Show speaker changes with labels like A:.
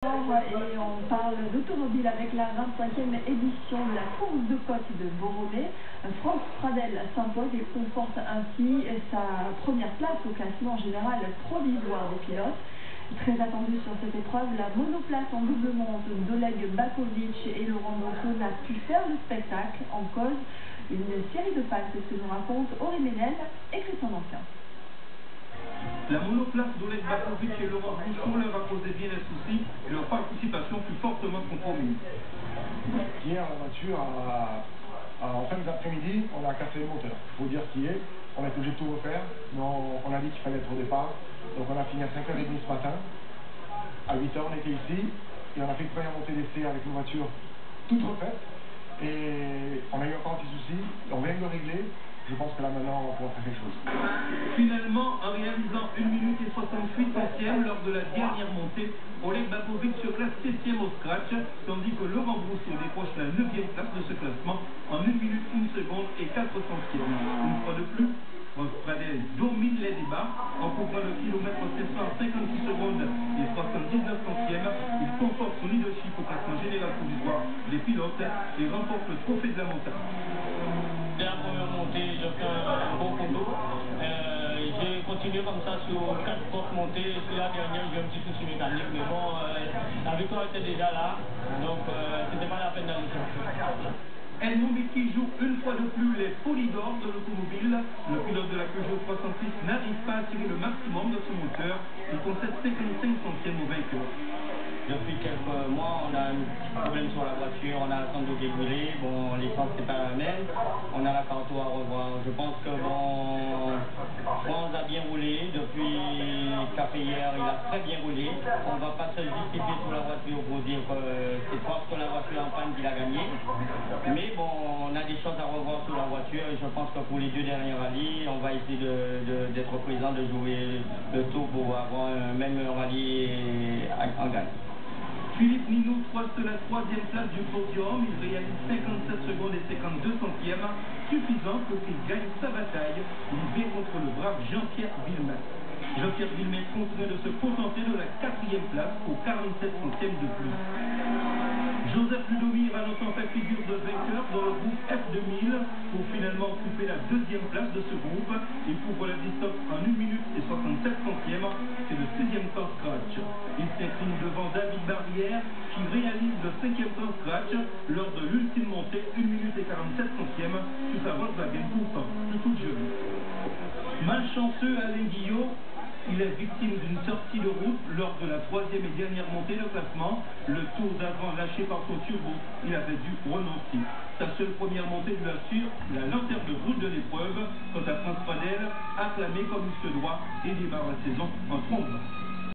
A: Et on parle d'automobile avec la 25e édition de la course de côte de Borromée. France Pradel s'impose et conforte ainsi sa première place au classement général provisoire des pilotes. Très attendu sur cette épreuve, la monoplace en double monte d'Oleg Bakovic et Laurent Brosseau n'a pu faire le spectacle. En cause, une série de passes, c'est ce que nous racontent Aurélie Ménel et Christian Ancien.
B: La monoplace d'Oleg Bakovic et Laurent Brosseau leur a posé bien les soucis et leur participation fut fortement compromise.
C: Hier, la voiture, en fin d'après-midi, on a cassé le moteur. Il faut dire ce qui est. On est obligé de tout refaire. Mais on a dit qu'il fallait être au départ. Donc on a fini à 5h30 ce matin. À 8h, on était ici. Et on a fait une première montée d'essai avec une voiture toute refaite. Et on a eu encore un petit souci. On vient de le régler. Je pense que là maintenant, on va pouvoir faire quelque chose.
B: Finalement, en réalisant 1 minute et 68 centièmes lors de la dernière montée, Oleg Bakovic se classe 7e au scratch, tandis que Laurent Brosseau décroche la 9e place de ce classement en 1 minute 1 seconde et 4 centièmes. Une fois de plus, France Pradel domine les débats en couvrant le kilomètre 756 secondes et 79 centièmes. Il conforte son leadership au classement général provisoire des pilotes et remporte le trophée de la montagne.
D: Dès la première montée, j'ai fait un bon chrono. J'ai continué comme ça sur 4 courses montées. Sur la dernière, j'ai eu un petit souci mécanique. Mais bon, la victoire était déjà là. Donc, c'était pas la peine d'aller chercher.
B: Edmond Bicky joue une fois de plus les folies d'or de l'automobile. Le pilote de la Peugeot 306 n'arrive pas à tirer le maximum de son moteur. Il concède 55 centièmes au vainqueur.
D: Depuis quelques mois, on a un problème sur la voiture, on a la sangle qui est brûlée, bon, l'essence c'est pas la même, on a la carto à revoir. Je pense que bon, France a bien roulé, depuis Café hier, il a très bien roulé. On va pas se justifier sur la voiture pour dire que c'est parce que la voiture en panne qu'il a gagné. Mais bon, on a des choses à revoir sur la voiture et je pense que pour les 2 derniers rallyes, on va essayer d'être présent, de jouer le tout pour avoir un même rallye en gagne.
B: Philippe Ninou troiste la 3e place du podium. Il réalise 57 secondes et 52 centièmes, suffisant pour qu'il gagne sa bataille. Il vient contre le brave Jean-Pierre Villemette. Jean-Pierre Villemette continue de se contenter de la 4e place pour 47 centièmes de plus. Joseph Ludomir a longtemps fait figure de vainqueur dans le groupe F2000 pour finalement occuper la 2e place de ce groupe. Il couvre la distance en 1 minute et 67 centièmes. C'est le 6e temps scratch. Il s'incline devant David Barrière qui réalise le 5e temps scratch lors de l'ultime montée 1 minute et 47 centièmes sur sa Volkswagen pourtant plus toute jeune. Malchanceux Alain Guillot, il est victime d'une sortie de route lors de la 3e et dernière montée de classement. Le tour d'avant lâché par son turbo, il avait dû renoncer. Sa seule première montée lui assure la lanterne de route de l'épreuve. Quant à France Pradel, acclamé comme il se doit et démarre la saison en trompe.